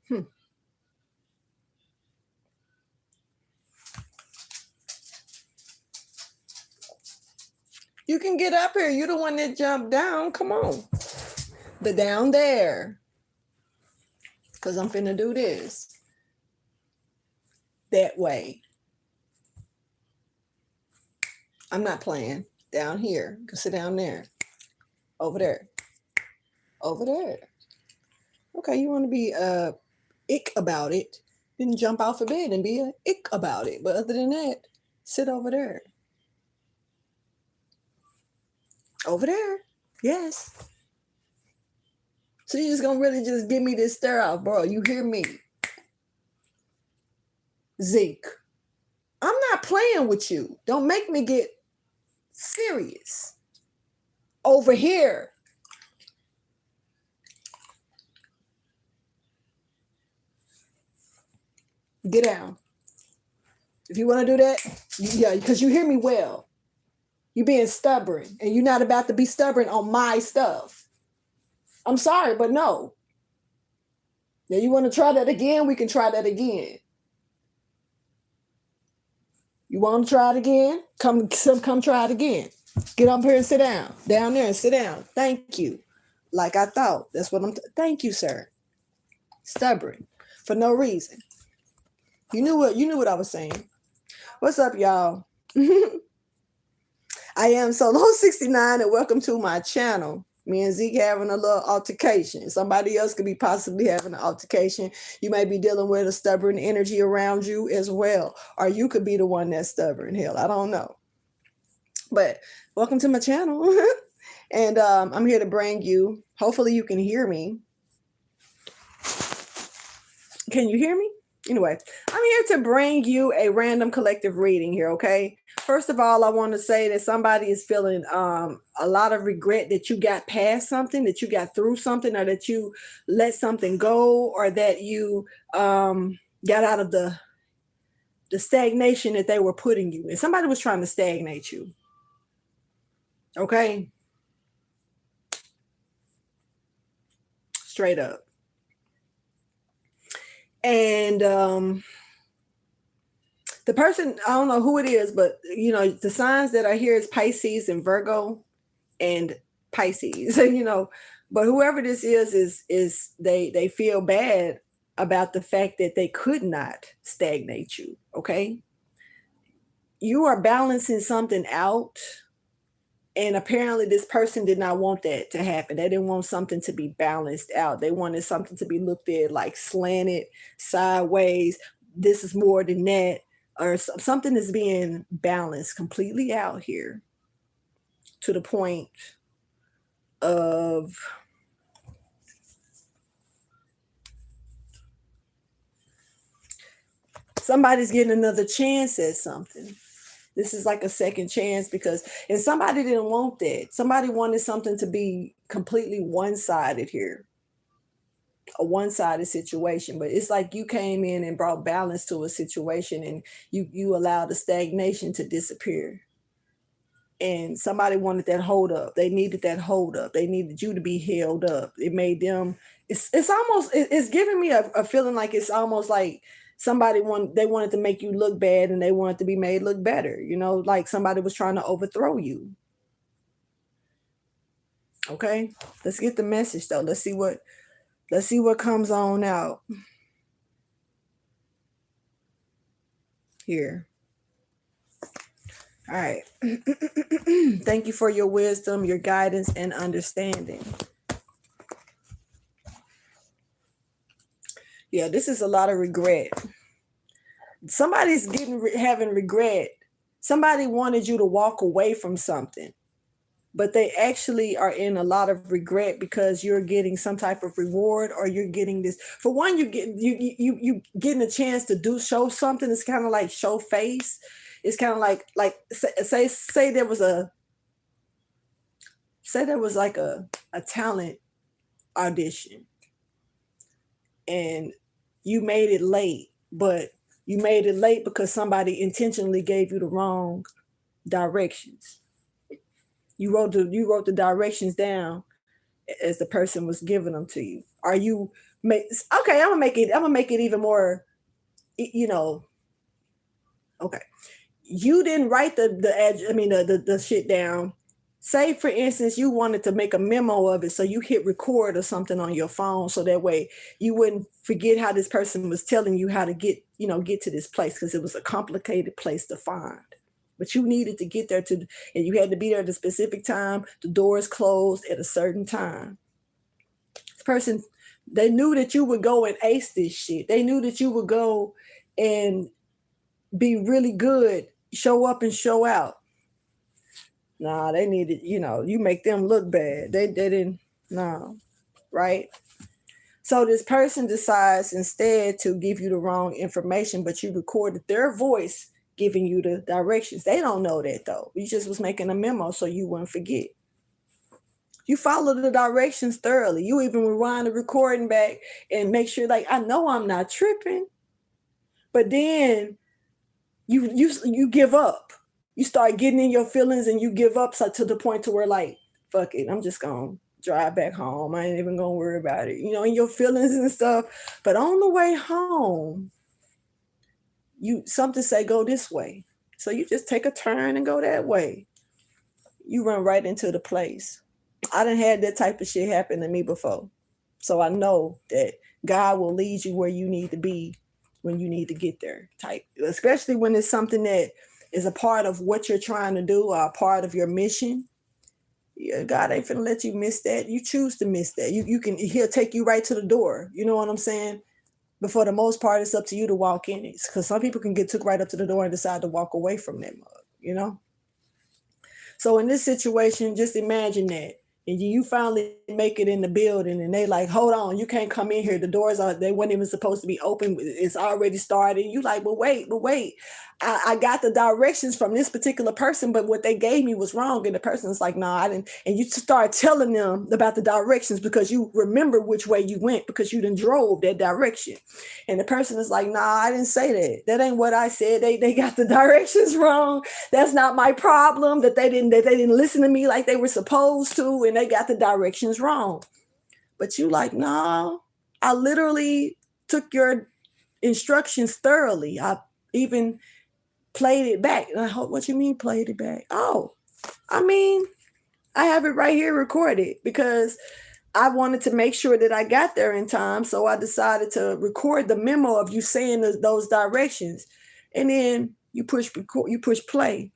Hmm. You can get up here. You're the one that jumped down. Come on. The down there. Because I'm finna do this. That way. I'm not playing. Down here. Go sit down there. Over there. Over there. Okay, you want to be ick about it. Then jump off of bed and be a ick about it. But other than that, sit over there. Over there. Yes. So you're just gonna really just give me this stare out, bro. You hear me? Zeke. I'm not playing with you. Don't make me get serious. Over here. Get down. If you want to do that, yeah, because you hear me well. You being stubborn, and you're not about to be stubborn on my stuff. I'm sorry, but no. Now you want to try that again? We can try that again. You want to try it again? Come try it again. Get up here and sit down. Down there and sit down. Thank you. Like I thought. That's what thank you, sir. Stubborn for no reason. You knew what I was saying. What's up, y'all? I am Solo69 and welcome to my channel. Me and Zeke having a little altercation. Somebody else could be possibly having an altercation. You may be dealing with a stubborn energy around you as well. Or you could be the one that's stubborn. Hell, I don't know. But welcome to my channel. And I'm here to bring you, hopefully you can hear me. Can you hear me? Anyway, I'm here to bring you a random collective reading here, okay? First of all, I want to say that somebody is feeling a lot of regret that you got past something, that you got through something, or that you let something go, or that you got out of the stagnation that they were putting you in. Somebody was trying to stagnate you, okay? Straight up. And the person, I don't know who it is, but you know, the signs that are here is Pisces and Virgo and Pisces, you know, but whoever this is they feel bad about the fact that they could not stagnate you. Okay. You are balancing something out. And apparently this person did not want that to happen. They didn't want something to be balanced out. They wanted something to be looked at like slanted, sideways. This is more than that. Or something is being balanced completely out here to the point of somebody's getting another chance at something. This is like a second chance because, and somebody didn't want that. Somebody wanted something to be completely one-sided here, a one-sided situation. But it's like you came in and brought balance to a situation, and you allowed the stagnation to disappear. And somebody wanted that hold up. They needed that hold up. They needed you to be held up. It made them. It's almost. It's giving me a feeling like it's almost like they wanted to make you look bad and they wanted to be made look better, you know, like somebody was trying to overthrow you. Okay, let's get the message though. Let's see what comes on out here. All right. Thank you for your wisdom, your guidance, and understanding. Yeah, this is a lot of regret. Somebody's having regret. Somebody wanted you to walk away from something, but they actually are in a lot of regret because you're getting some type of reward, or you're getting this. For one, you getting a chance to show something. It's kind of like show face. It's kind of like say there was like a talent audition and you made it late, but you made it late because somebody intentionally gave you the wrong directions. You wrote the directions down as the person was giving them to you. Are you Okay, I'm gonna make it even more, okay. You didn't write the shit down. Say for instance you wanted to make a memo of it, so you hit record or something on your phone, so that way you wouldn't forget how this person was telling you how to get to this place, because it was a complicated place to find. But you needed to get there and you had to be there at a specific time. The doors closed at a certain time. This person, they knew that you would go and ace this shit. They knew that you would go and be really good, show up and show out. Nah, they needed, you make them look bad. They didn't, no, right? So this person decides instead to give you the wrong information, but you recorded their voice giving you the directions. They don't know that though. You just was making a memo so you wouldn't forget. You follow the directions thoroughly. You even rewind the recording back and make sure, like, I know I'm not tripping. But then you give up. You start getting in your feelings and you give up, so to the point to where, like, fuck it, I'm just gonna drive back home. I ain't even gonna worry about it, in your feelings and stuff. But on the way home, something say go this way. So you just take a turn and go that way. You run right into the place. I done had that type of shit happen to me before. So I know that God will lead you where you need to be when you need to get there, type, especially when it's something that is a part of what you're trying to do or a part of your mission. Yeah, God ain't finna let you miss that. You choose to miss that. He'll take you right to the door. You know what I'm saying? But for the most part, it's up to you to walk in it, because some people can get took right up to the door and decide to walk away from that mug, So in this situation, just imagine that. And you finally make it in the building and they like, hold on, you can't come in here. The doors they weren't even supposed to be open. It's already started. You like, but wait. I got the directions from this particular person, but what they gave me was wrong. And the person's like, nah, I didn't. And you start telling them about the directions because you remember which way you went, because you done drove that direction. And the person is like, nah, I didn't say that. That ain't what I said. They got the directions wrong. That's not my problem that they didn't listen to me like they were supposed to, and they got the directions wrong. But you like, no, I literally took your instructions thoroughly. I even played it back. And I hope, what you mean played it back? Oh, I mean, I have it right here recorded because I wanted to make sure that I got there in time. So I decided to record the memo of you saying those directions. And then you push play.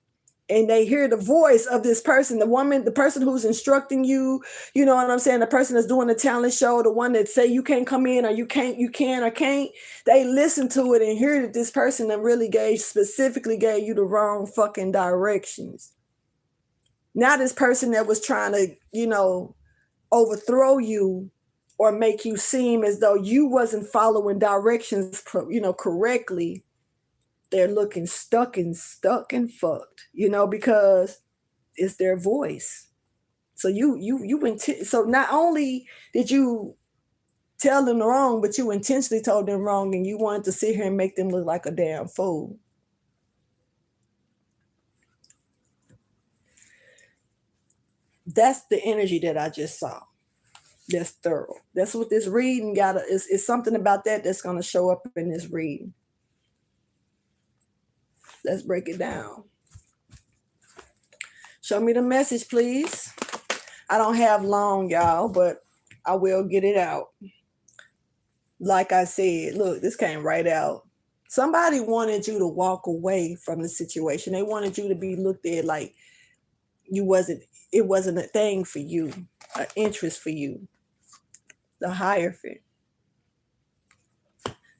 And they hear the voice of this person, the person who's instructing you, you know what I'm saying? The person that's doing the talent show, the one that say you can't come in, or you can or can't. They listen to it and hear that this person that really specifically gave you the wrong fucking directions. Now this person that was trying to, overthrow you or make you seem as though you wasn't following directions, correctly, they're looking stuck and fucked, because it's their voice. So so not only did you tell them wrong, but you intentionally told them wrong, and you wanted to sit here and make them look like a damn fool. That's the energy that I just saw. That's thorough. That's what this reading it's something about that's going to show up in this reading. Let's break it down. Show me the message, please. I don't have long, y'all, but I will get it out. Like I said, look, this came right out. Somebody wanted you to walk away from the situation. They wanted you to be looked at like it wasn't a thing for you, an interest for you. The Hierophant.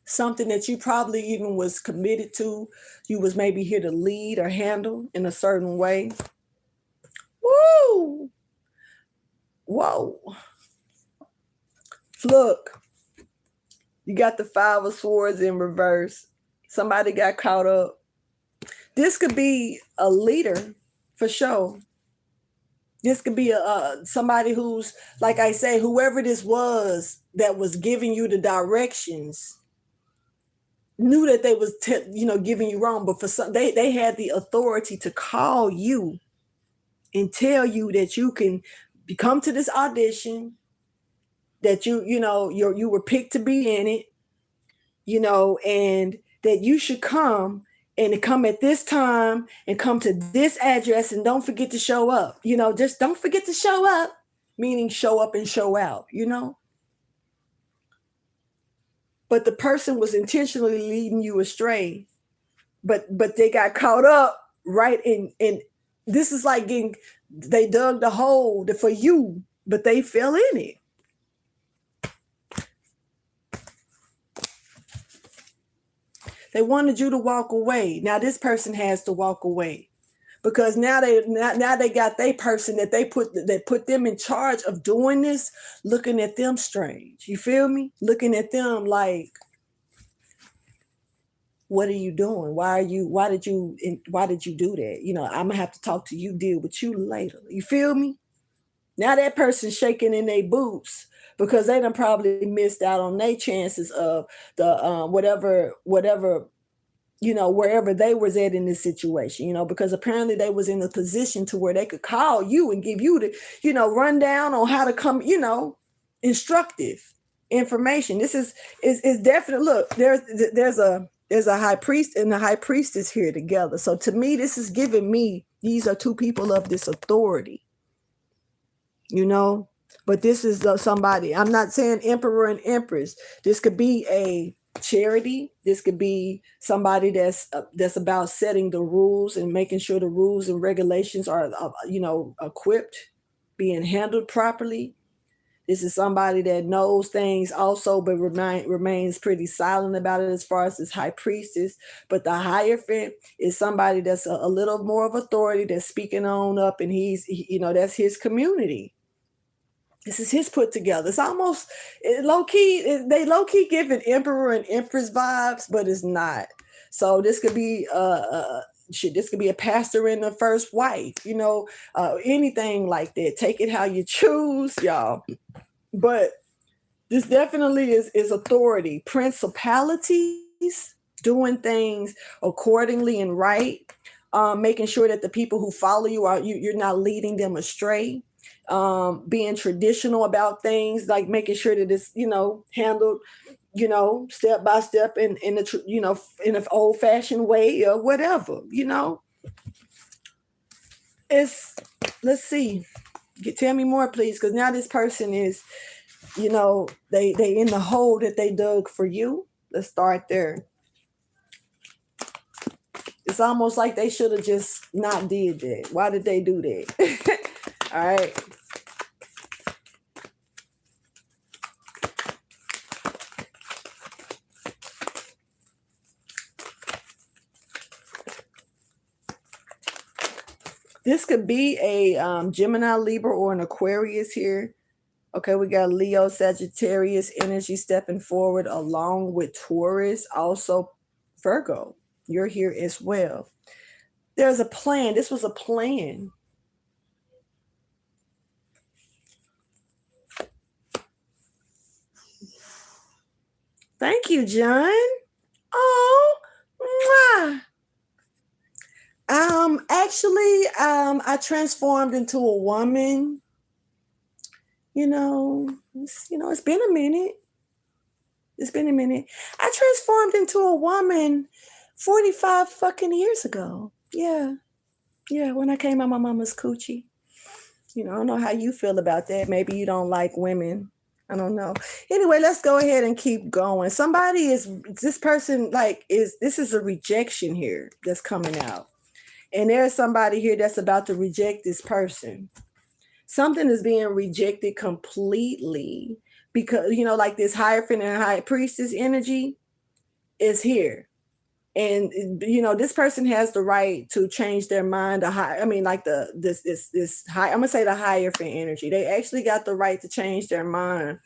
Something that you probably even was committed to, you was maybe here to lead or handle in a certain way. Woo! Whoa. Look, you got the Five of Swords in reverse. Somebody got caught up. This could be a leader for sure. This could be somebody who's, like I say, whoever this was that was giving you the directions knew that they was giving you wrong, but for some they had the authority to call you and tell you that you can come to this audition, that you were picked to be in it, and that you should come and come at this time and come to this address and don't forget to show up. Just don't forget to show up, meaning show up and show out. But the person was intentionally leading you astray, but they got caught up right in this is like they dug the hole for you, but they fell in it. They wanted you to walk away. Now this person has to walk away because now they got their person that put them in charge of doing this, looking at them strange. You feel me? Looking at them like, what are you doing? Why did you do that? I'm gonna have to talk to you, deal with you later. You feel me? Now that person's shaking in their boots because they done probably missed out on their chances of the whatever wherever they was at in this situation, because apparently they was in a position to where they could call you and give you the rundown on how to come, instructive information. This is definitely, look, there's a high priest and a high priestess here together. So to me, this is giving me, these are two people of this authority. But this is somebody, I'm not saying emperor and empress. This could be a charity. This could be somebody that's about setting the rules and making sure the rules and regulations are, equipped, being handled properly. This is somebody that knows things also, but remains pretty silent about it as far as this high priestess. But the Hierophant is somebody that's a little more of authority, that's speaking on up, and that's his community. This is his put together. It's almost low-key, they low-key give it emperor and empress vibes, but it's not. So this could be this could be a pastor and a first wife, anything like that. Take it how you choose, y'all. But this definitely is authority, principalities, doing things accordingly and right, making sure that the people who follow you you're not leading them astray. Being traditional about things, like making sure that it's handled step by step in an old-fashioned way or whatever. It's, let's see, tell me more please, because now this person is they in the hole that they dug for you. Let's start there. It's almost like they should have just not did that. Why did they do that? All right. This could be a Gemini, Libra, or an Aquarius here. Okay, we got Leo, Sagittarius energy stepping forward along with Taurus. Also, Virgo, you're here as well. There's a plan. This was a plan. Thank you, John. Oh, mwah. Actually, I transformed into a woman. It's been a minute. It's been a minute. I transformed into a woman 45 fucking years ago. Yeah. Yeah, when I came out my mama's coochie. I don't know how you feel about that. Maybe you don't like women. I don't know. Anyway, let's go ahead and keep going. This person this is a rejection here that's coming out. And there's somebody here that's about to reject this person. Something is being rejected completely because, like this Hierophant and High Priestess energy is here. And, this person has the right to change their mind. I'm going to say the Hierophant energy. They actually got the right to change their mind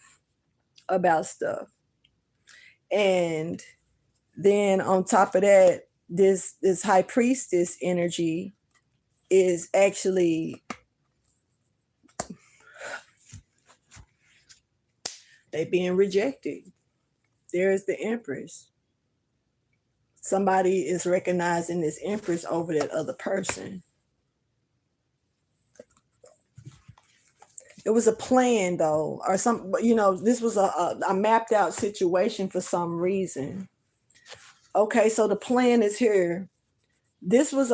about stuff. And then on top of that, this High Priestess energy is actually, they being rejected. There's the Empress. Somebody is recognizing this Empress over that other person. It was a plan though, or some, this was a mapped out situation for some reason. Okay, so the plan is here. This was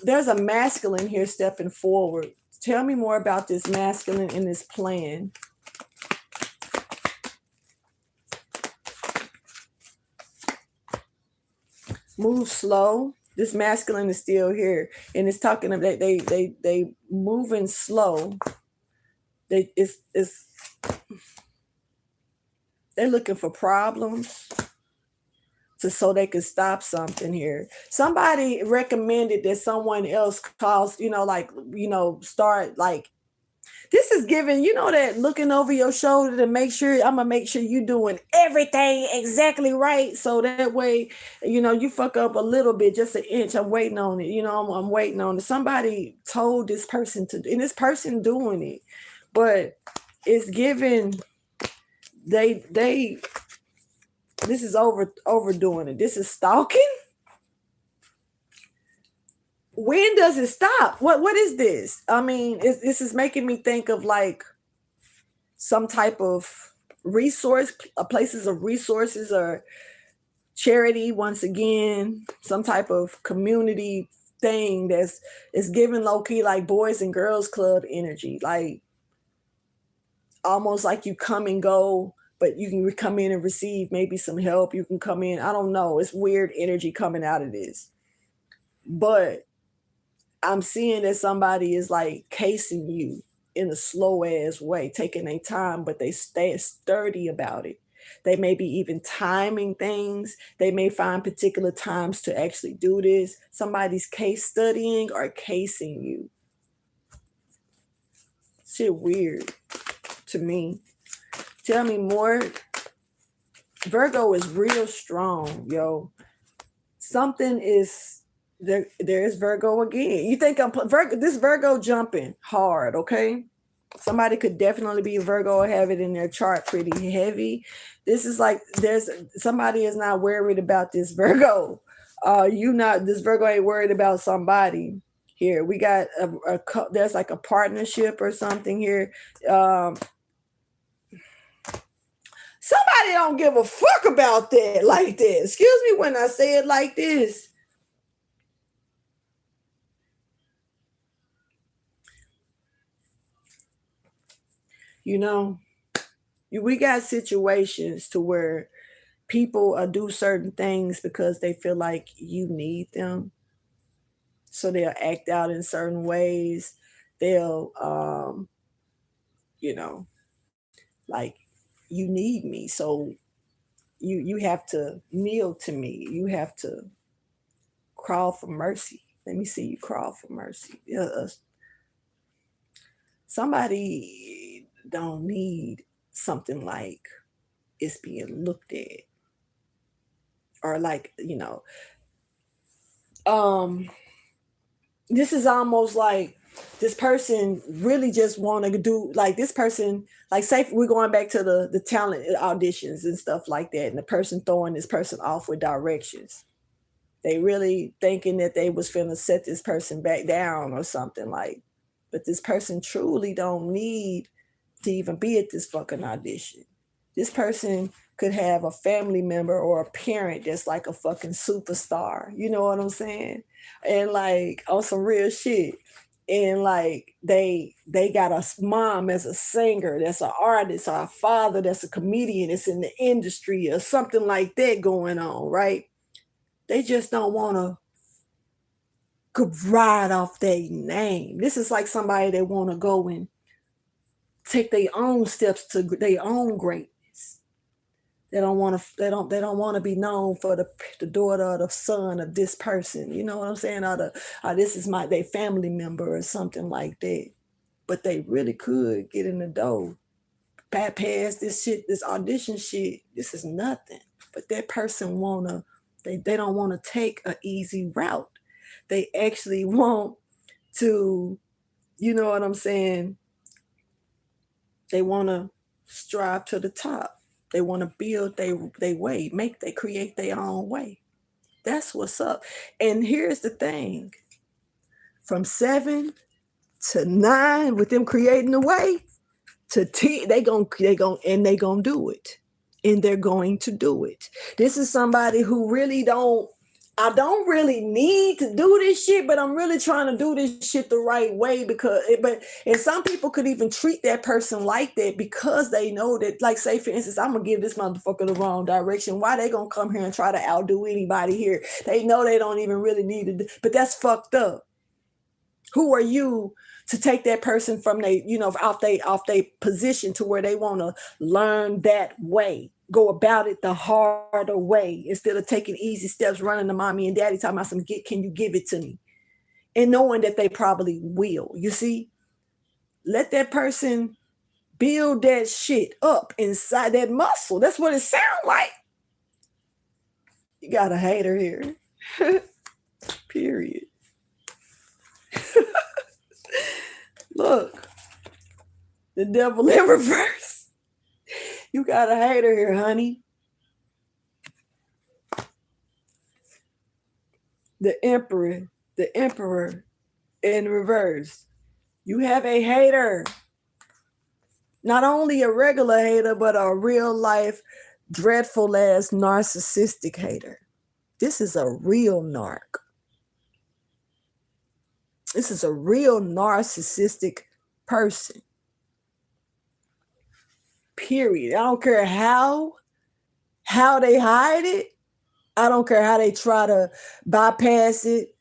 there's a masculine here stepping forward. Tell me more about this masculine in this plan. Move slow. This masculine is still here, and it's talking about they moving slow. They're looking for problems so they could stop something here. Somebody recommended that someone else calls, start like, this is giving, that looking over your shoulder to make sure, I'm gonna make sure you doing everything exactly right. So that way, you fuck up a little bit, just an inch. I'm waiting on it. I'm waiting on it. Somebody told this person to, and this person doing it, but it's giving, this is overdoing it. This is stalking. When does it stop? What is this? I mean, this is making me think of like some type of resource, places of resources or charity. Once again, some type of community thing is giving low key like Boys and Girls Club energy, like almost like you come and go, but you can come in and receive maybe some help. You can come in. I don't know. It's weird energy coming out of this. But I'm seeing that somebody is like casing you in a slow ass way, taking their time, but they stay sturdy about it. They may be even timing things. They may find particular times to actually do this. Somebody's case studying or casing you. Shit weird to me. Tell me more. Virgo is real strong, yo. Something is there. There's Virgo again. You think this Virgo jumping hard, okay? Somebody could definitely be a Virgo or have it in their chart pretty heavy. This is like somebody is not worried about this Virgo. This Virgo ain't worried about somebody. Here we got there's like a partnership or something here. Somebody don't give a fuck about that like that. Excuse me when I say it like this. We got situations to where people do certain things because they feel like you need them. So they'll act out in certain ways. They'll, like, you need me, so you have to kneel to me. You have to crawl for mercy. Let me see you crawl for mercy. Somebody don't need something like it's being looked at, or like, this is almost like this person really just want to do, like, this person, like, say we're going back to the talent auditions and stuff like that, and the person throwing this person off with directions. They really thinking that they was finna set this person back down or something, like, but this person truly don't need to even be at this fucking audition. This person could have a family member or a parent that's like a fucking superstar. You know what I'm saying? And like on some real shit. And like they got a mom as a singer, that's an artist, or a father that's a comedian, that's in the industry or something like that going on, right? They just don't want to ride off their name. This is like somebody that want to go and take their own steps to their own greatness. They don't want to be known for the daughter or the son of this person. You know what I'm saying? Or this is their family member or something like that. But they really could get in the door, pass this shit, this audition shit. This is nothing. But that person they don't want to take an easy route. They actually want to, you know what I'm saying? They want to strive to the top. They want to build their way, they create their own way. That's what's up. And here's the thing. From 7 to 9, with them creating the way, they gonna do it, and they're going to do it. This is somebody who I don't really need to do this shit, but I'm really trying to do this shit the right way and some people could even treat that person like that because they know that, like, say for instance, I'm gonna give this motherfucker the wrong direction. Why they gonna come here and try to outdo anybody here? They know they don't even really need it, but that's fucked up. Who are you to take that person from off they position to where they want to learn that way, go about it the harder way instead of taking easy steps, running to mommy and daddy talking about can you give it to me, and knowing that they probably will. You see, let that person build that shit up inside that muscle. That's what it sounds like. You got a hater here. Period. Look, the devil in reverse. You got a hater here, honey. The emperor in reverse. You have a hater. Not only a regular hater, but a real life, dreadful ass narcissistic hater. This is a real narc. This is a real narcissistic person. Period. I don't care how they hide it. I don't care how they try to bypass it,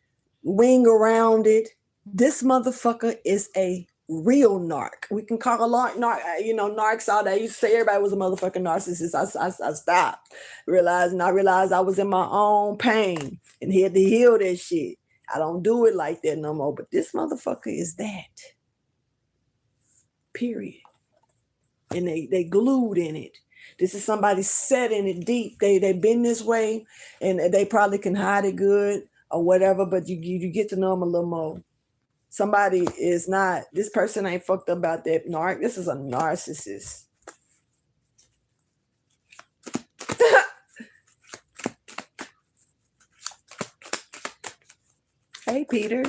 wing around it. This motherfucker is a real narc. We can call a lot narcs all day. I used to say everybody was a motherfucking narcissist. I stopped. I realized I was in my own pain and had to heal that shit. I don't do it like that no more, but this motherfucker is that. Period. And they glued in it. This is somebody set in it deep. They've been this way, and they probably can hide it good or whatever, but you get to know them a little more. Somebody is not, this person ain't fucked up about that narc. This is a narcissist. Hey, Peter.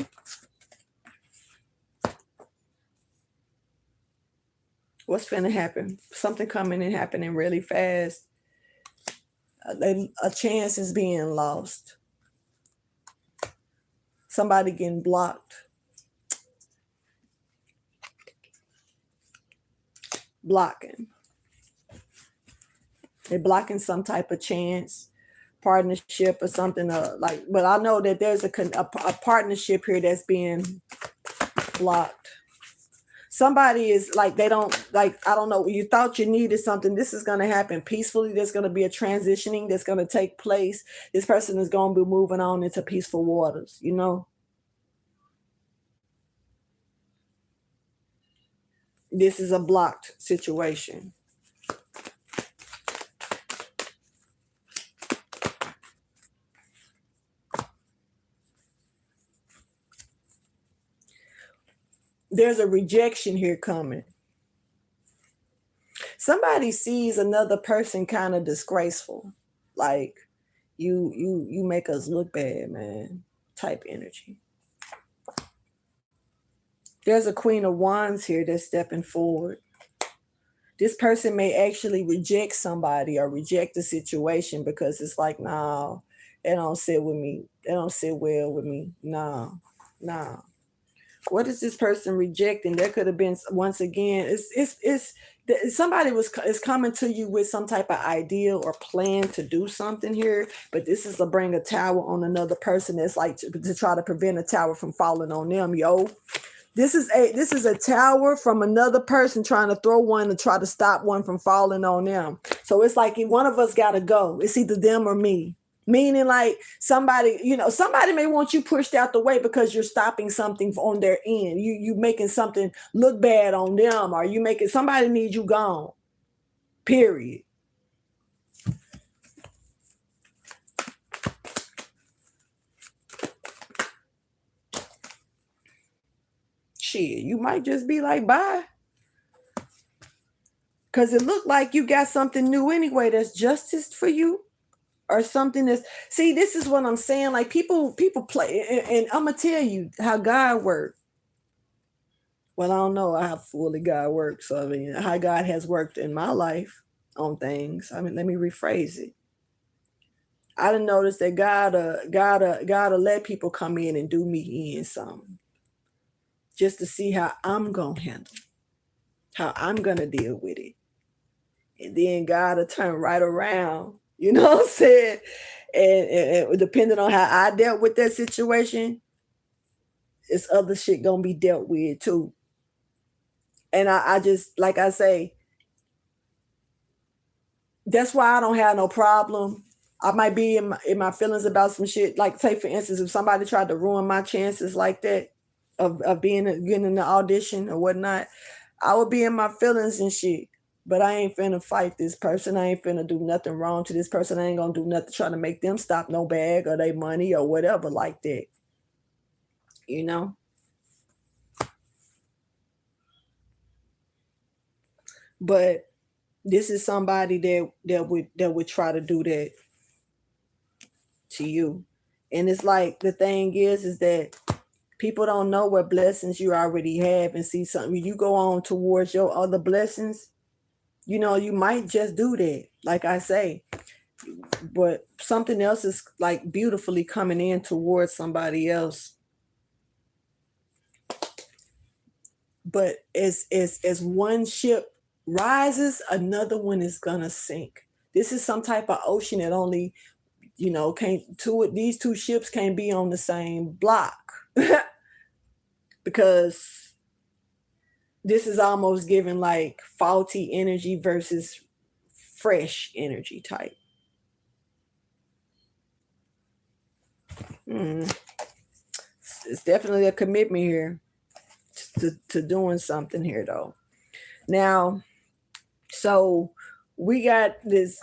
What's finna happen? Something coming and happening really fast. A chance is being lost. Somebody getting blocked. Blocking. They're blocking some type of chance, partnership or something but I know that there's a partnership here that's being blocked. Somebody is like, they don't, like, I don't know, you thought you needed something. This is going to happen peacefully. There's going to be a transitioning that's going to take place. This person is going to be moving on into peaceful waters, you know? This is a blocked situation. There's a rejection here coming. Somebody sees another person kind of disgraceful, like you make us look bad, man, type energy. There's a Queen of Wands here that's stepping forward. This person may actually reject somebody or reject the situation because it's like, no, it don't sit with me. It don't sit well with me. No. What is this person rejecting? There could have been, once again, somebody is coming to you with some type of idea or plan to do something here, but this is to bring a tower on another person. That's like to try to prevent a tower from falling on them, yo. This is a tower from another person trying to throw one to try to stop one from falling on them. So it's like one of us got to go. It's either them or me. Meaning like somebody may want you pushed out the way because you're stopping something on their end. You making something look bad on them, or somebody needs you gone. Period. Shit, you might just be like, bye. Because it looked like you got something new anyway that's justice for you. Or something this is what I'm saying. Like people play, and I'm gonna tell you how God works. Well, I don't know how fully God works. So, I mean, how God has worked in my life on things. I mean, let me rephrase it. I didn't notice that God let people come in and do me in something just to see how I'm gonna handle, how I'm gonna deal with it, and then God will turn right around. You know what I'm saying? And depending on how I dealt with that situation, it's other shit gonna be dealt with too. And I just like I say, that's why I don't have no problem. I might be in my feelings about some shit. Like, say for instance, if somebody tried to ruin my chances like that of getting in the audition or whatnot, I would be in my feelings and shit. But I ain't finna fight this person. I ain't finna do nothing wrong to this person. I ain't gonna do nothing trying to make them stop no bag or their money or whatever like that. You know? But this is somebody that would try to do that to you. And it's like the thing is that people don't know what blessings you already have and see something. You go on towards your other blessings, you might just do that, like I say, but something else is like beautifully coming in towards somebody else. But as one ship rises, another one is gonna sink. This is some type of ocean that only can't these two ships can't be on the same block. Because this is almost giving like faulty energy versus fresh energy type. It's definitely a commitment here to doing something here though. Now, so we got this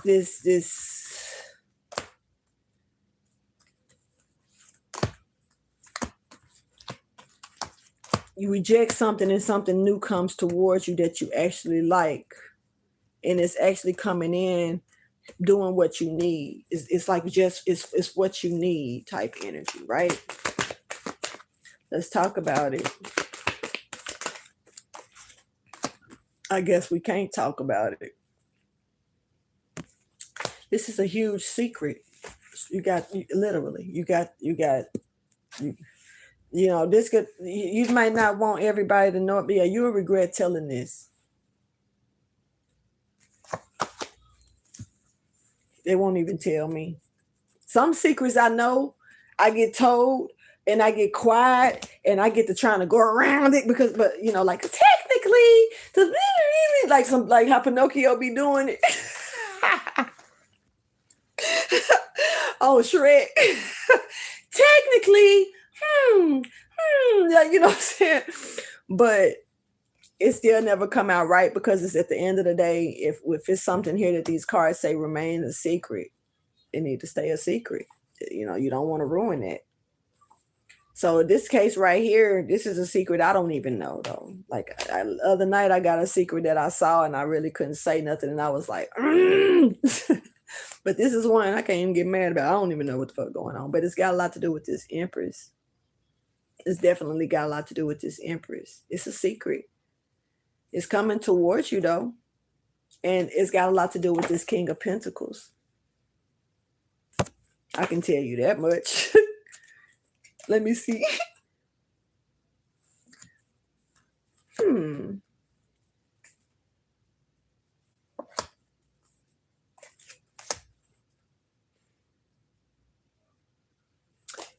you reject something and something new comes towards you that you actually like, and it's actually coming in doing what you need. It's like just it's what you need type energy, right? Let's talk about it. I guess we can't talk about it. This is a huge secret. You this could, you might not want everybody to know it, but yeah, you'll regret telling this. They won't even tell me. Some secrets I know, I get told and I get quiet and I get to trying to go around it because, but like technically, like how Pinocchio be doing it. Oh, Shrek. Technically, you know what I'm saying? But it still never come out right because it's at the end of the day, if it's something here that these cards say remain a secret, it need to stay a secret. You don't want to ruin it. So in this case right here, this is a secret I don't even know though. Like other night I got a secret that I saw and I really couldn't say nothing and I was like, but this is one I can't even get mad about. I don't even know what the fuck going on, but it's got a lot to do with this Empress. It's definitely got a lot to do with this Empress. It's a secret. It's coming towards you though. And it's got a lot to do with this King of Pentacles. I can tell you that much. Let me see.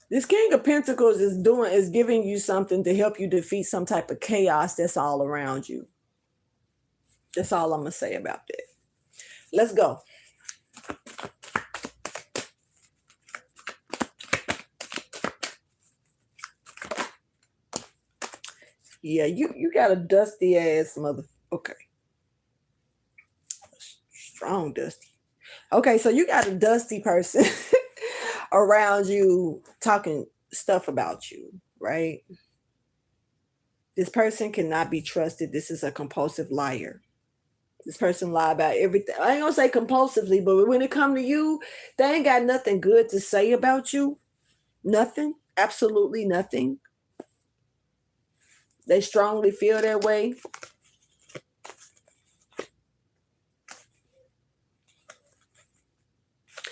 This King of Pentacles is giving you something to help you defeat some type of chaos that's all around you. That's all I'm going to say about that. Let's go. Yeah, you got a dusty ass mother. Okay. Strong dusty. Okay, so you got a dusty person around you talking stuff about you, right? This person cannot be trusted. This is a compulsive liar. This person lie about everything. I ain't gonna say compulsively, but when it come to you, they ain't got nothing good to say about you. Nothing. Absolutely nothing. They strongly feel that way.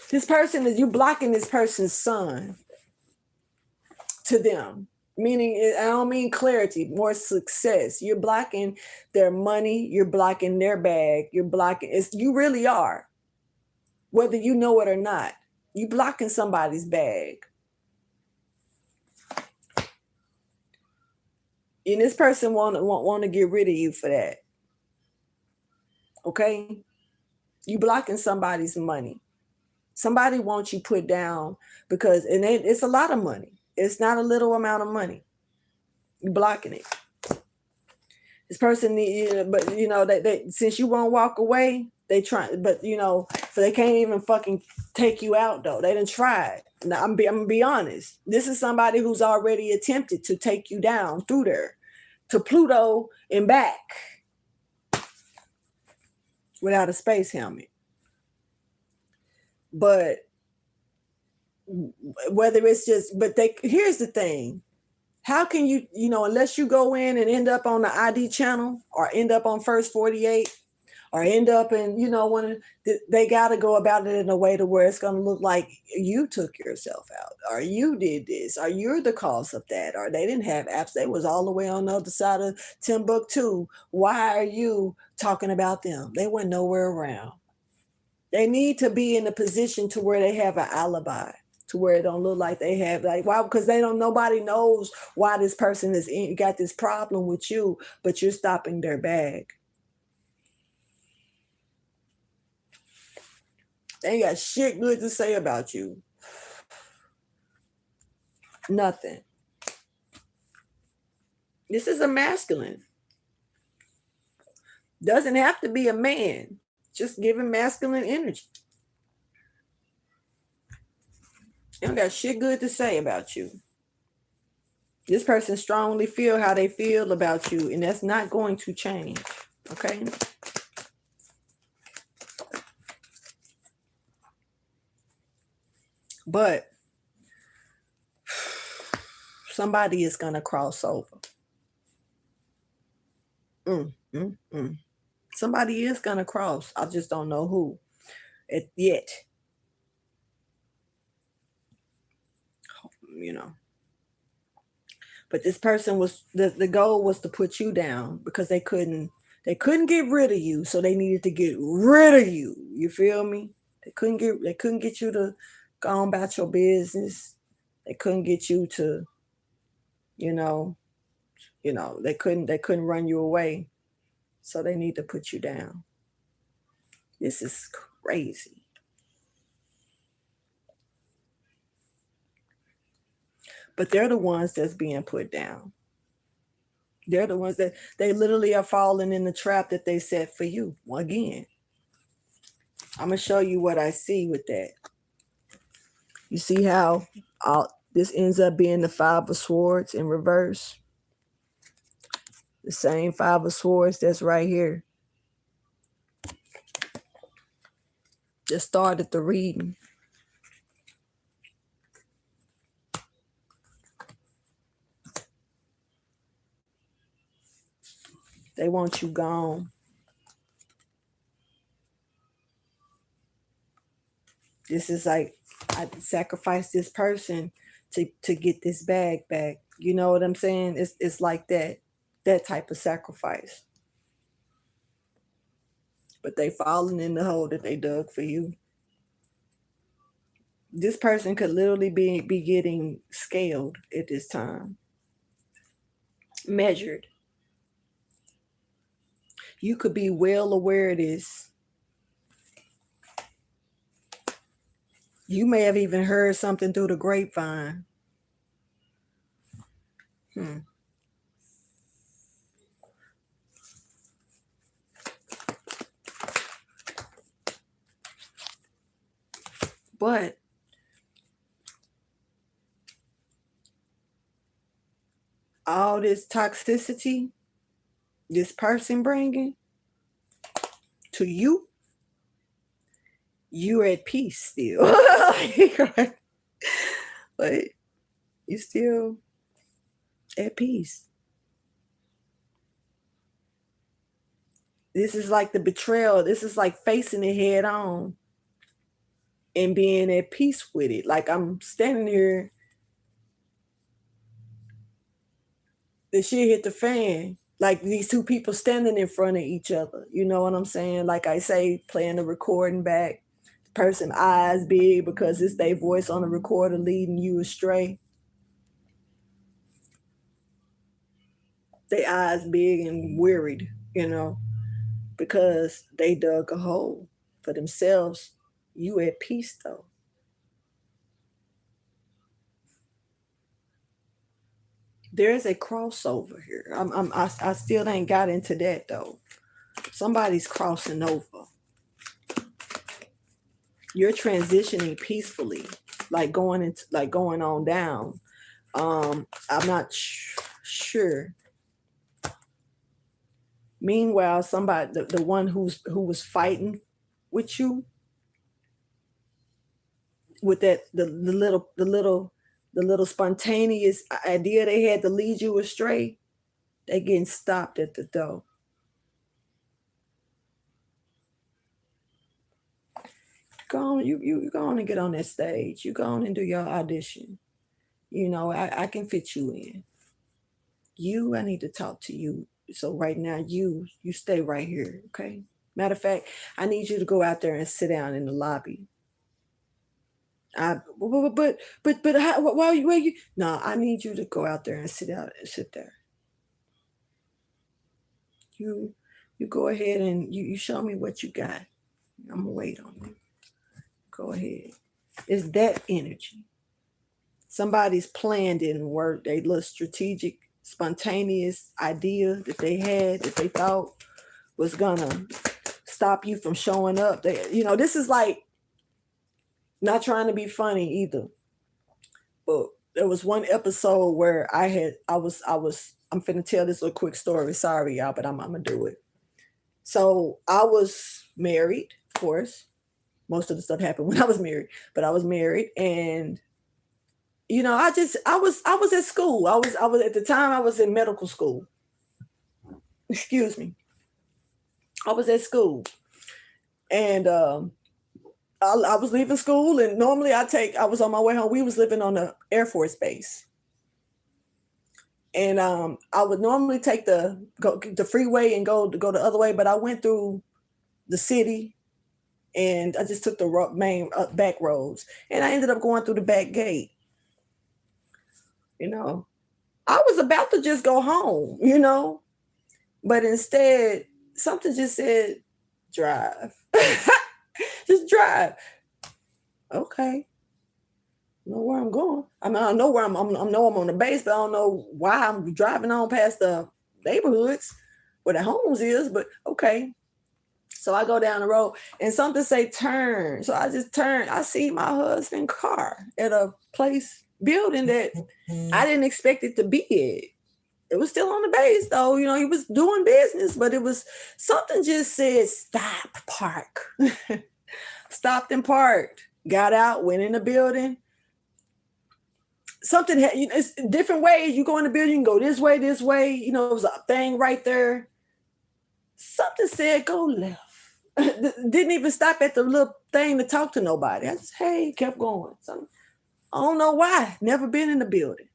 This person is, you blocking this person's son to them. Meaning, I don't mean clarity, more success. You're blocking their money. You're blocking their bag. You're blocking, you really are. Whether you know it or not, you blocking somebody's bag. And this person want to get rid of you for that. Okay? You blocking somebody's money. Somebody wants you put down because, and it's a lot of money. It's not a little amount of money. You're blocking it. This person, but they since you won't walk away, they try, but so they can't even fucking take you out though. They didn't try it. Now I'm gonna be honest. This is somebody who's already attempted to take you down through there to Pluto and back without a space helmet. But whether it's just, here's the thing. How can you, unless you go in and end up on the ID channel or end up on First 48 or end up in, they got to go about it in a way to where it's going to look like you took yourself out or you did this or you're the cause of that or they didn't have apps. They was all the way on the other side of Timbuktu. Why are you talking about them? They went nowhere around. They need to be in a position to where they have an alibi, to where it don't look like they have, like, why? Because nobody knows why this person got this problem with you, but you're stopping their bag. They ain't got shit good to say about you. Nothing. This is a masculine. Doesn't have to be a man. Just giving masculine energy. They don't got shit good to say about you. This person strongly feel how they feel about you, and that's not going to change. Okay? But somebody is going to cross over. Somebody is going to cross. I just don't know who yet. But this person was, the goal was to put you down because they couldn't get rid of you, so they needed to get rid of you. You feel me? They couldn't get you to go on about your business. They couldn't get you to, they couldn't run you away. So they need to put you down. This is crazy. But they're the ones that's being put down. They're the ones that they literally are falling in the trap that they set for you. Again, I'm going to show you what I see with that. You see how this ends up being the Five of Swords in reverse? The same Five of Swords that's right here. Just started the reading. They want you gone. This is like, I sacrificed this person to get this bag back. You know what I'm saying? It's like that type of sacrifice. But they falling in the hole that they dug for you. This person could literally be getting scaled at this time. Measured. You could be well aware of this. You may have even heard something through the grapevine. But all this toxicity this person bringing to you, you're at peace still. But you still at peace. This is like the betrayal. This is like facing it head on and being at peace with it. Like I'm standing here, the shit hit the fan. Like these two people standing in front of each other. You know what I'm saying? Like I say, playing the recording back. The person eyes big because it's their voice on the recorder leading you astray. They eyes big and worried, because they dug a hole for themselves. You at peace though. There's a crossover here. I still ain't got into that though. Somebody's crossing over. You're transitioning peacefully, like going on down. I'm not sure. Meanwhile, somebody, the one who was fighting with you, with that the little spontaneous idea they had to lead you astray, they getting stopped at the door. Go on, you go on and get on that stage. You go on and do your audition. I can fit you in. I need to talk to you. So right now, you stay right here, okay? Matter of fact, I need you to go out there and sit down in the lobby. Why you? No, I need you to go out there and sit there. You go ahead and you show me what you got. I'm gonna wait on you. Go ahead. It's that energy. Somebody's plan didn't work. They little strategic, spontaneous idea that they had that they thought was gonna stop you from showing up. This is like, not trying to be funny either, but there was one episode where I'm finna tell this little quick story. Sorry, y'all, but I'm gonna do it. So I was married, of course. Most of the stuff happened when I was married, but I was married, and I was at school. I was at the time I was in medical school. Excuse me. I was at school, and I was leaving school, and normally I was on my way home. We was living on the Air Force base. And I would normally take the freeway and go the other way, but I went through the city, and I just took the main back roads, and I ended up going through the back gate. I was about to just go home, but instead something just said, drive. Just drive. Okay. I know where I'm going. I mean, I know where I know I'm on the base, but I don't know why I'm driving on past the neighborhoods where the homes is, but okay. So I go down the road and something say turn. So I just turn. I see my husband's car at a building that I didn't expect it to be at. It was still on the base though. He was doing business, but it was something just said, stop, park. Stopped and parked, got out, went in the building. Something it's different ways. You go in the building, you can go this way. It was a thing right there. Something said go left. Didn't even stop at the little thing to talk to nobody. I just, hey, kept going. So, I don't know why. Never been in the building.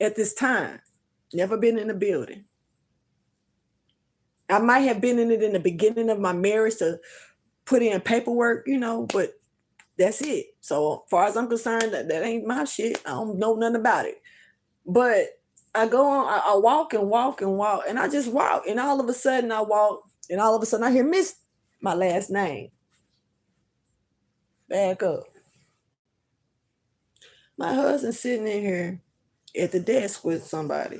At this time, never been in the building. I might have been in it in the beginning of my marriage to put in paperwork, but that's it. So as far as I'm concerned, that ain't my shit. I don't know nothing about it. But I go on, I walk and walk and walk, and I just walk, and all of a sudden I walk, and all of a sudden I hear Miss, my last name. Back up. My husband's sitting in here at the desk with somebody.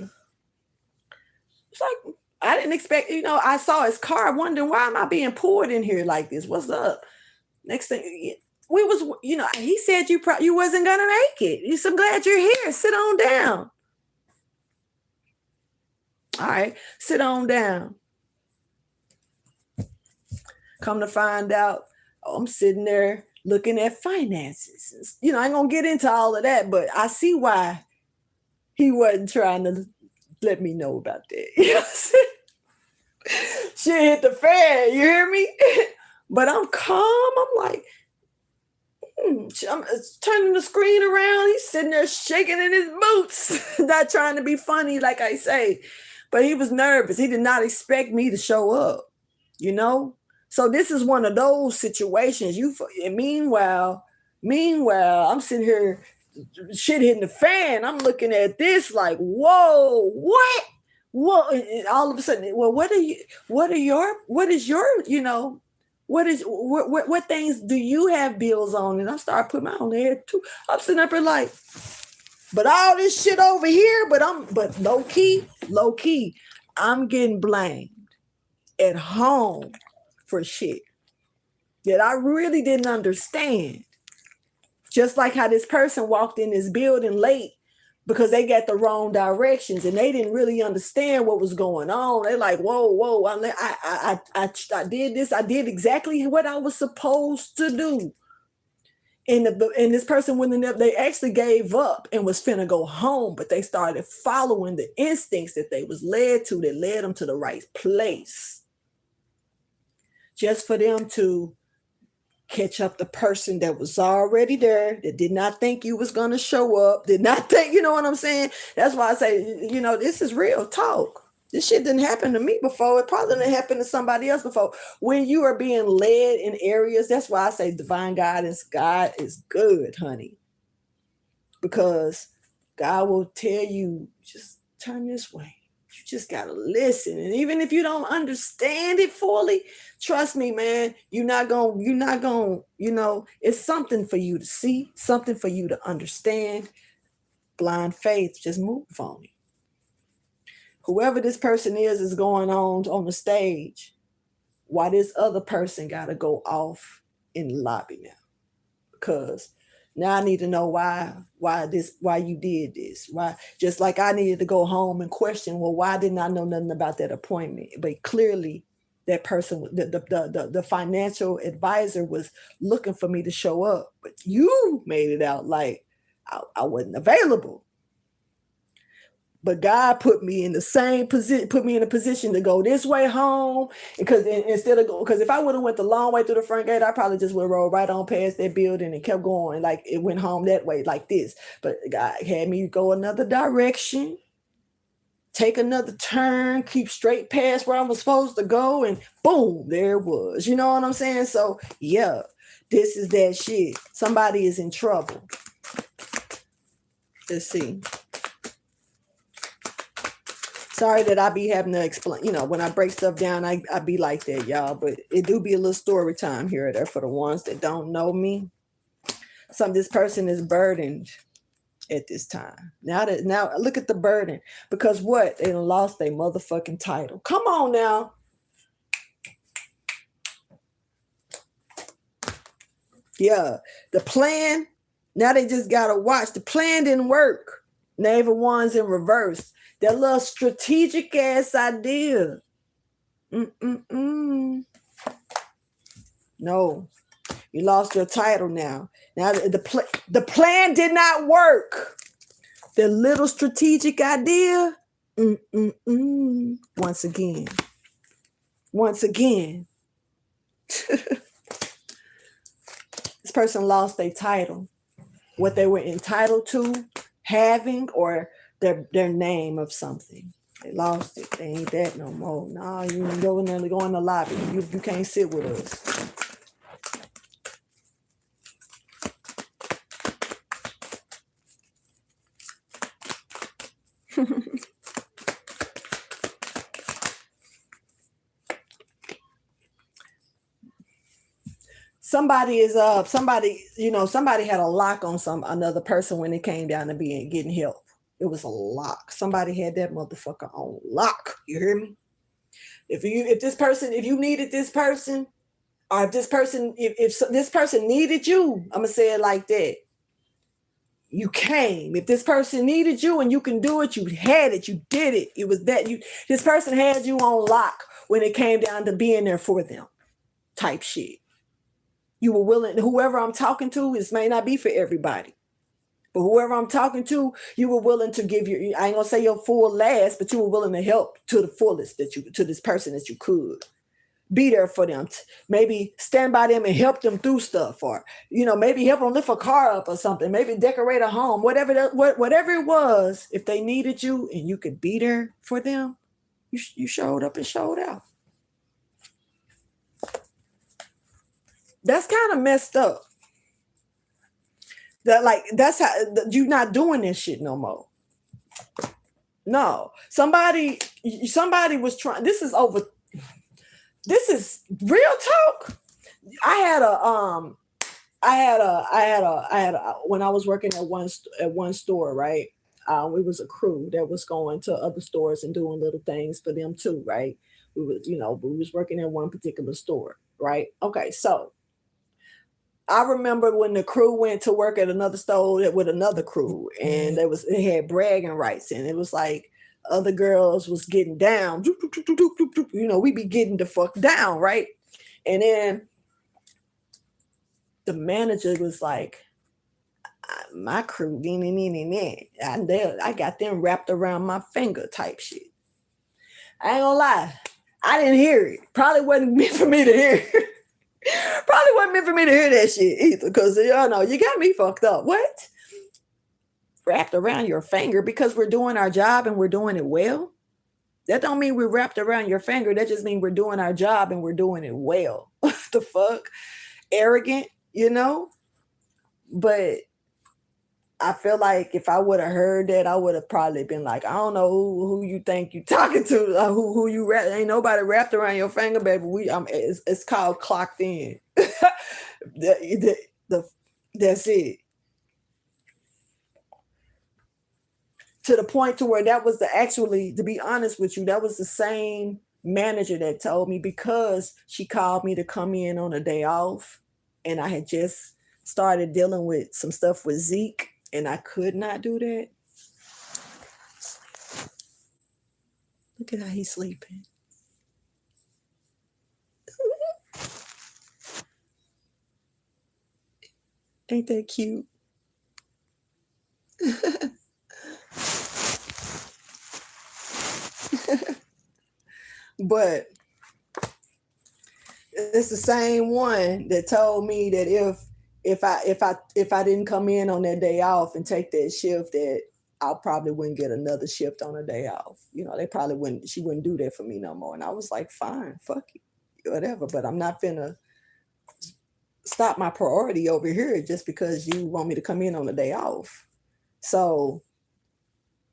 It's like, I didn't expect, I saw his car, wondering, why am I being poured in here like this? What's up? Next thing, he said you wasn't gonna make it. He's so glad you're here. Sit on down. All right, sit on down. Come to find out, I'm sitting there looking at finances. I ain't gonna get into all of that, but I see why he wasn't trying to let me know about that. Shit hit the fan. You hear me? But I'm calm. I'm like, I'm turning the screen around. He's sitting there shaking in his boots, not trying to be funny, like I say. But he was nervous. He did not expect me to show up, you know? So this is one of those situations. And meanwhile, I'm sitting here, shit hitting the fan. I'm looking at this like, whoa, what? Well, and all of a sudden, well, what is your, what things do you have bills on? And I started putting my own head too. I'm sitting up here like, but all this shit over here, but low key, I'm getting blamed at home for shit that I really didn't understand. Just like how this person walked in this building late because they got the wrong directions and they didn't really understand what was going on. They're like, whoa, I did this. I did exactly what I was supposed to do. And this person wouldn't have, they actually gave up and was finna go home, but they started following the instincts that they was led to, that led them to the right place. Just for them to catch up the person that was already there, that did not think you was going to show up, did not think, you know what I'm saying? That's why I say, this is real talk. This shit didn't happen to me before. It probably didn't happen to somebody else before. When you are being led in areas, that's why I say divine guidance, God is good, honey. Because God will tell you, just turn this way. You just got to listen. And even if you don't understand it fully, trust me, man, you're not going, it's something for you to see, something for you to understand. Blind faith, just move on it. Whoever this person is going on the stage, why this other person got to go off in the lobby now? Because now I need to know why you did this. Why? Just like I needed to go home and question, well, why didn't I know nothing about that appointment? But clearly that person, the financial advisor was looking for me to show up, but you made it out like I wasn't available. But God put me in the same position, put me in a position to go this way home. Because if I would have went the long way through the front gate, I probably just would have rolled right on past that building and kept going. Like it went home that way, like this. But God had me go another direction, take another turn, keep straight past where I was supposed to go, and boom, there it was. You know what I'm saying? So yeah, this is that shit. Somebody is in trouble. Let's see. Sorry that I be having to explain, when I break stuff down, I be like that, y'all. But it do be a little story time here or there for the ones that don't know me. This person is burdened at this time. Now look at the burden. Because what? They lost their motherfucking title. Come on now. Yeah. The plan, now they just got to watch. The plan didn't work. Knave of Wands in reverse. That little strategic ass idea. No, you lost your title now. Now the plan did not work. The little strategic idea. Once again. This person lost their title. What they were entitled to having, or their name of something. They lost it. They ain't that no more. No, you go in there and go in the lobby. You can't sit with us. Somebody had a lock on another person when it came down to getting help. It was a lock. Somebody had that motherfucker on lock. You hear me? If you needed this person, or if this person needed you, I'm gonna say it like that. You came. If this person needed you and you can do it, you had it. You did it. It was that this person had you on lock when it came down to being there for them. Type shit. You were willing. Whoever I'm talking to, this may not be for everybody. But whoever I'm talking to, you were willing to give your, I ain't gonna say your full last, but you were willing to help to the fullest that you, to this person that you could. Be there for them. Maybe stand by them and help them through stuff, or maybe help them lift a car up or something. Maybe decorate a home, whatever it was. If they needed you and you could be there for them, you showed up and showed out. That's kind of messed up. That's how you're not doing this shit no more. No, somebody was trying. This is over. This is real talk. I had a when I was working at one store, right? We was a crew that was going to other stores and doing little things for them too, right? We was working at one particular store, right? Okay, so I remember when the crew went to work at another store with another crew, and they had bragging rights, and it was like other girls was getting down. We be getting the fuck down, right? And then the manager was like, my crew, I got them wrapped around my finger type shit. I ain't gonna lie, I didn't hear it. Probably wasn't meant for me to hear. Probably wasn't meant for me to hear that shit either, because you got me fucked up. What? Wrapped around your finger because we're doing our job and we're doing it well? That don't mean we're wrapped around your finger. That just means we're doing our job and we're doing it well. What the fuck? Arrogant, But I feel like if I would have heard that, I would have probably been like, I don't know who you think you talking to, who you ain't nobody wrapped around your finger, baby. It's called clocked in. That's it. To the point to where that was to be honest with you, that was the same manager that told me, because she called me to come in on a day off, and I had just started dealing with some stuff with Zeke, and I could not do that. Look at how he's sleeping. Ain't that cute? But it's the same one that told me that if I didn't come in on that day off and take that shift, that I probably wouldn't get another shift on a day off. She wouldn't do that for me no more. And I was like, fine, fuck you, whatever. But I'm not finna stop my priority over here just because you want me to come in on a day off. So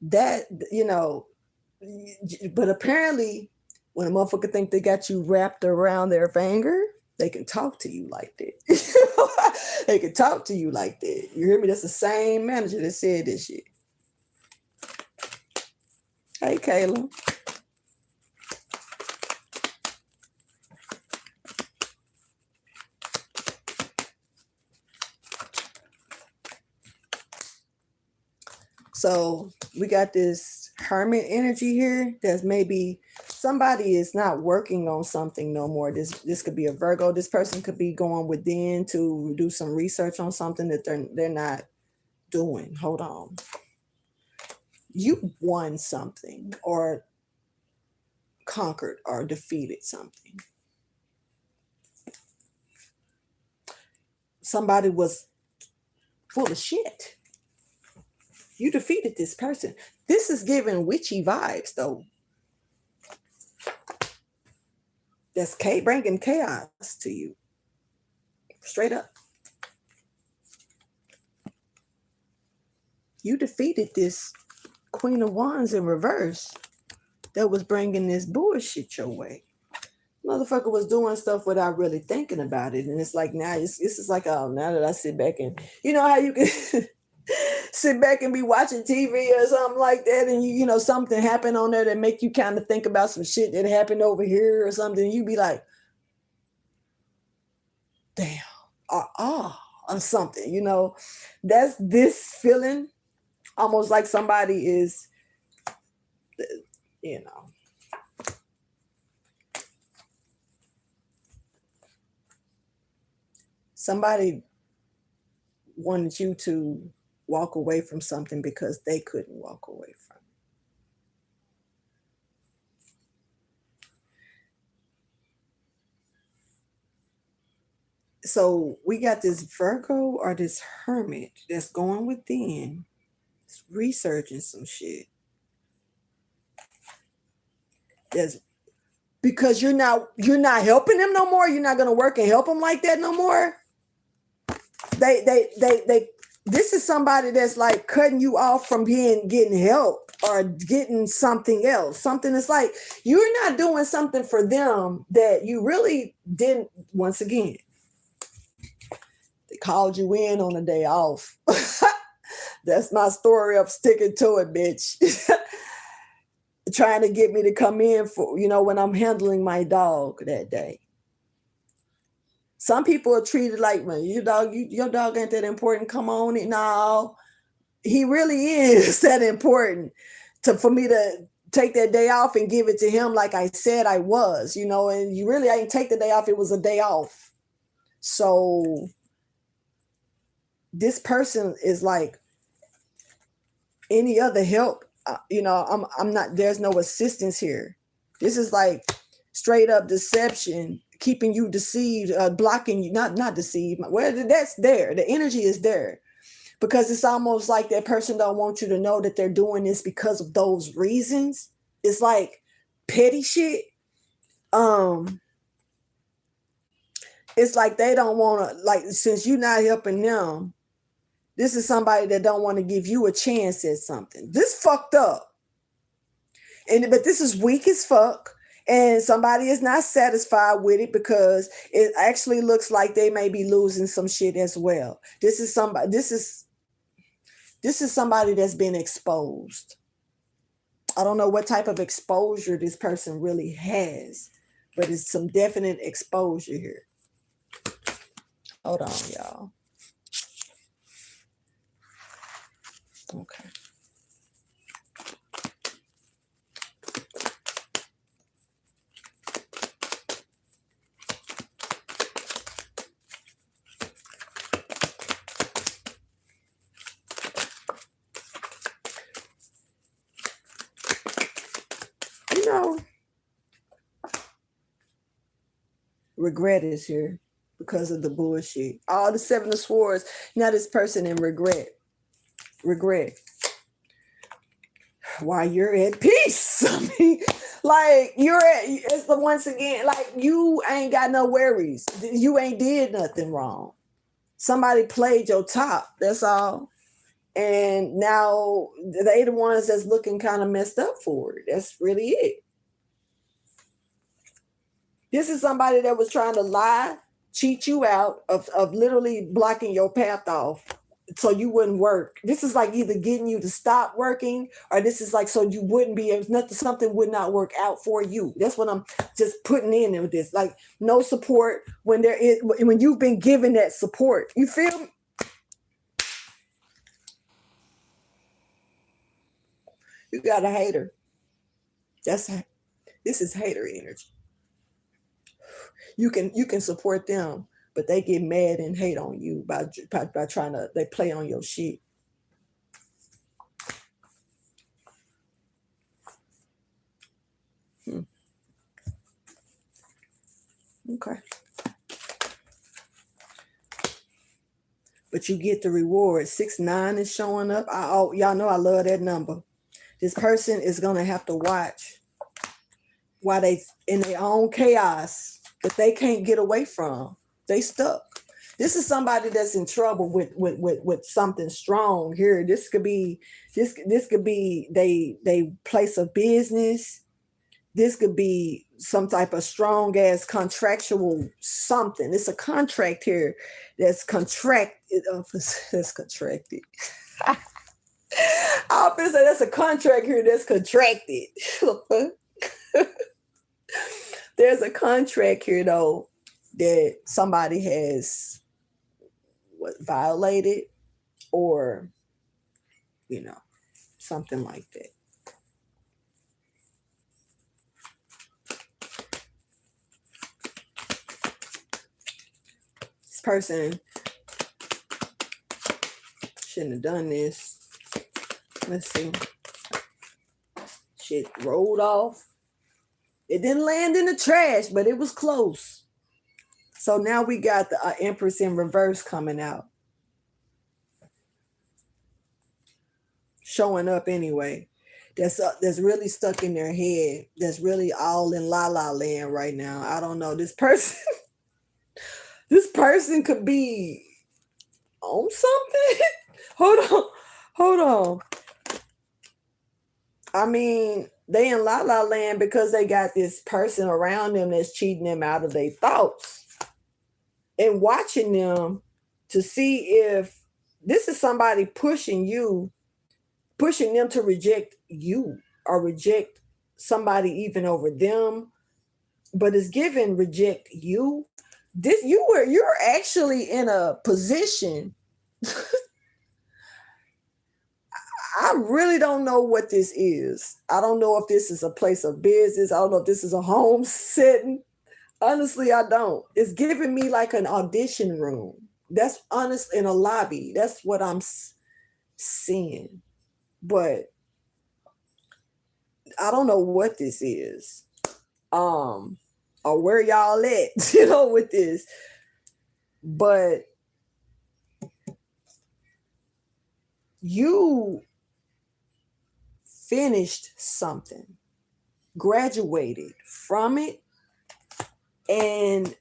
that, but apparently when a motherfucker think they got you wrapped around their finger, they can talk to you like that. They can talk to you like that. You hear me? That's the same manager that said this shit. Hey, Kayla. So we got this hermit energy here. That's maybe somebody is not working on something no more. This could be a Virgo. This person could be going within to do some research on something that they're not doing. Hold on. You won something or conquered or defeated something. Somebody was full of shit. You defeated this person. This is giving witchy vibes, though. That's bringing chaos to you. Straight up. You defeated this Queen of Wands in reverse that was bringing this bullshit your way. Motherfucker was doing stuff without really thinking about it. And it's like, now this is like, oh, now that I sit back and, you know how you can sit back and be watching TV or something like that, and you know something happened on there that make you kind of think about some shit that happened over here or something. You be like, damn, or something. You know, that's this feeling, almost like somebody is, you know. Somebody wanted you to walk away from something because they couldn't walk away from it. So we got this Virgo or this hermit that's going within, researching some shit. That's because you're not helping them no more. You're not gonna work and help them like that no more. They this is somebody that's like cutting you off from getting help or getting something else. Something that's like you're not doing something for them that you really didn't. Once again, they called you in on a day off. That's my story of sticking to it, bitch. Trying to get me to come in for, when I'm handling my dog that day. Some people are treated like, man, your dog ain't that important. Come on in. No, he really is that important for me to take that day off and give it to him like I said I was, and I didn't take the day off. It was a day off. So this person is like any other help. I'm not, there's no assistance here. This is like straight up deception, keeping you deceived, blocking you, not deceived. Well, that's there. The energy is there because it's almost like that person don't want you to know that they're doing this because of those reasons. It's like petty shit. It's like they don't want to, like, since you're not helping them, this is somebody that don't want to give you a chance at something. This fucked up. But this is weak as fuck. And somebody is not satisfied with it because it actually looks like they may be losing some shit as well. This is somebody that's been exposed. I don't know what type of exposure this person really has, but it's some definite exposure here. Hold on, y'all. Okay. Regret is here because of the bullshit. All the Seven of Swords. Now this person in regret. While you're at peace. I mean, like it's the once again, like you ain't got no worries. You ain't did nothing wrong. Somebody played your top. That's all. And now they the ones that's looking kind of messed up for it. That's really it. This is somebody that was trying to lie, cheat you out of literally blocking your path off so you wouldn't work. This is like either getting you to stop working, or this is like so you wouldn't be able, something would not work out for you. That's what I'm just putting in with this. Like no support when you've been given that support. You feel me? You got a hater. This is hater energy. You can support them, but they get mad and hate on you by trying to, they play on your shit. Okay. But you get the reward. 6-9 is showing up. Y'all know I love that number. This person is gonna have to watch while they in their own chaos that they can't get away from. They stuck. This is somebody that's in trouble with something strong here. This could be they place of business. This could be some type of strong ass contractual something. It's a contract here that's contracted. That's contracted. I was gonna say that's a contract here that's contracted. There's a contract here though that somebody has violated, or something like that. This person shouldn't have done this. Let's see. Shit rolled off. It didn't land in the trash, but it was close. So now we got the Empress in reverse coming out. Showing up anyway. That's really stuck in their head. That's really all in la la land right now. I don't know. This person could be on something. Hold on. I mean, they in la la land because they got this person around them that's cheating them out of their thoughts and watching them to see if this is somebody pushing them to reject you or reject somebody even over them, but it's given reject you. You're actually in a position. I really don't know what this is. I don't know if this is a place of business. I don't know if this is a home setting. Honestly, I don't. It's giving me like an audition room. That's honest, in a lobby. That's what I'm seeing. But I don't know what this is. Or where y'all at, with this. But you finished something, graduated from it, and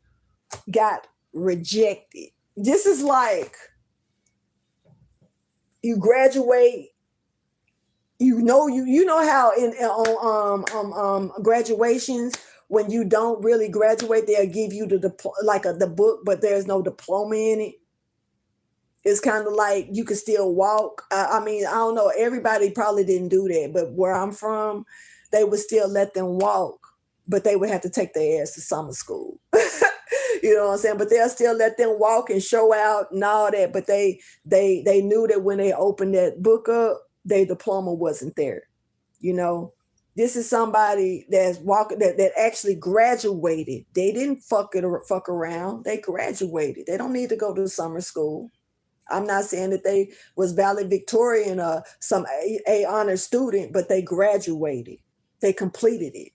got rejected. This is like you graduate. You know how on graduations, when you don't really graduate, they'll give you the book, but there's no diploma in it. It's kind of like you can still walk. I mean, I don't know. Everybody probably didn't do that, but where I'm from, they would still let them walk, but they would have to take their ass to summer school. You know what I'm saying? But they'll still let them walk and show out and all that. But they knew that when they opened that book up, their diploma wasn't there. This is somebody that's walking that actually graduated. They didn't fuck around. They graduated. They don't need to go to summer school. I'm not saying that they was valedictorian or some A honor student, but they graduated. They completed it.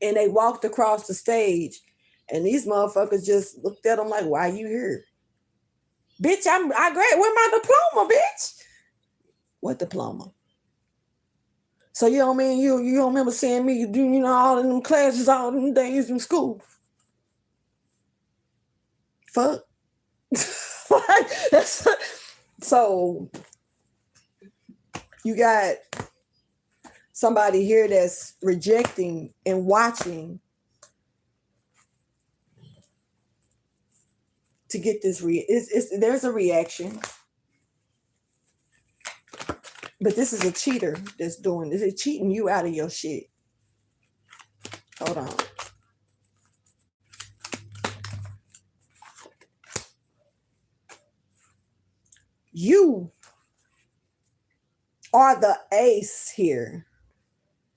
And they walked across the stage, and these motherfuckers just looked at them like, why you here? Bitch, I graduated. Where's my diploma, bitch? What diploma? So you know what I mean? You don't remember seeing me doing all of them classes, all of them days in school. Fuck. So you got somebody here that's rejecting and watching to get this there's a reaction, but this is a cheater that's doing this. It's cheating you out of your shit. Hold on. You are the ace here.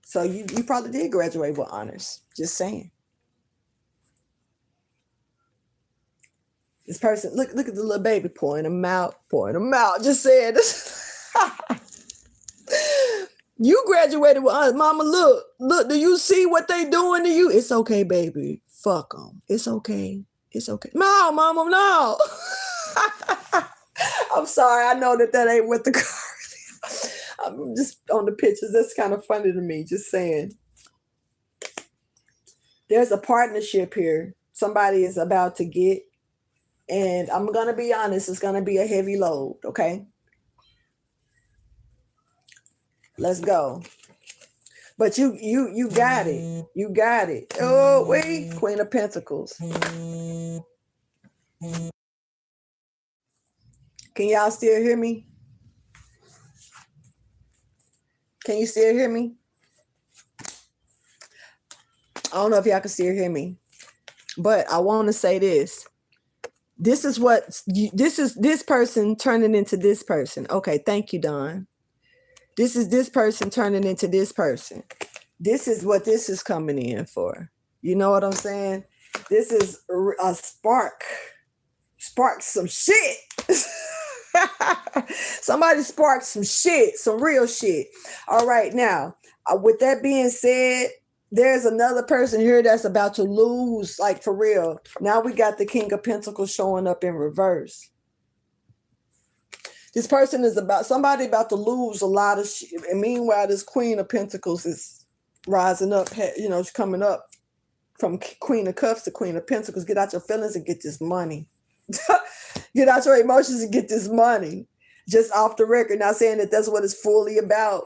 So you probably did graduate with honors. Just saying. This person, look at the little baby pouring them out. Just saying this. You graduated with honors. Mama, look, do you see what they doing to you? It's okay, baby. Fuck them. It's okay. No, mama, no. I'm sorry. I know that ain't what the car. I'm just on the pictures. That's kind of funny to me. Just saying. There's a partnership here. Somebody is about to get, and I'm going to be honest, it's going to be a heavy load. Okay. Let's go. But you got it. You got it. Oh, wait. Queen of Pentacles. Can y'all still hear me? Can you still hear me? I don't know if y'all can still hear me, but I want to say this. This is this person turning into this person. Okay, thank you, Don. This is this person turning into this person. This is what this is coming in for. You know what I'm saying? This is a spark some shit. Somebody sparked some shit, some real shit. All right, now, with that being said, there's another person here that's about to lose, like for real. Now we got the King of Pentacles showing up in reverse. This person is somebody about to lose a lot of shit. And meanwhile, this Queen of Pentacles is rising up, she's coming up from Queen of Cups to Queen of Pentacles. Get out your feelings and get this money. Get out your emotions and get this money. Just off the record, not saying that that's what it's fully about,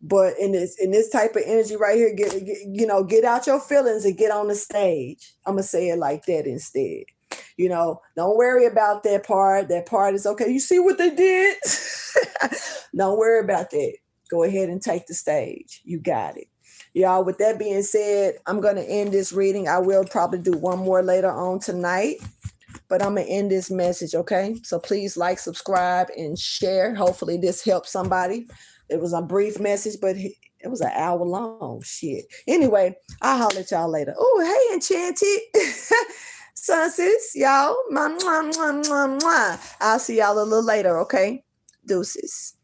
but in this type of energy right here, get out your feelings and get on the stage. I'm gonna say it like that instead. Don't worry about that part. That part is okay. You see what they did? Don't worry about that. Go ahead and take the stage. You got it. Y'all, with that being said, I'm going to end this reading. I will probably do one more later on tonight, but I'm going to end this message, okay? So please like, subscribe, and share. Hopefully this helps somebody. It was a brief message, but it was an hour long. Shit. Anyway, I'll holler at y'all later. Oh, hey, Enchanted. Sunsis, y'all. Mwah, mwah, mwah, mwah, mwah. I'll see y'all a little later, okay? Deuces.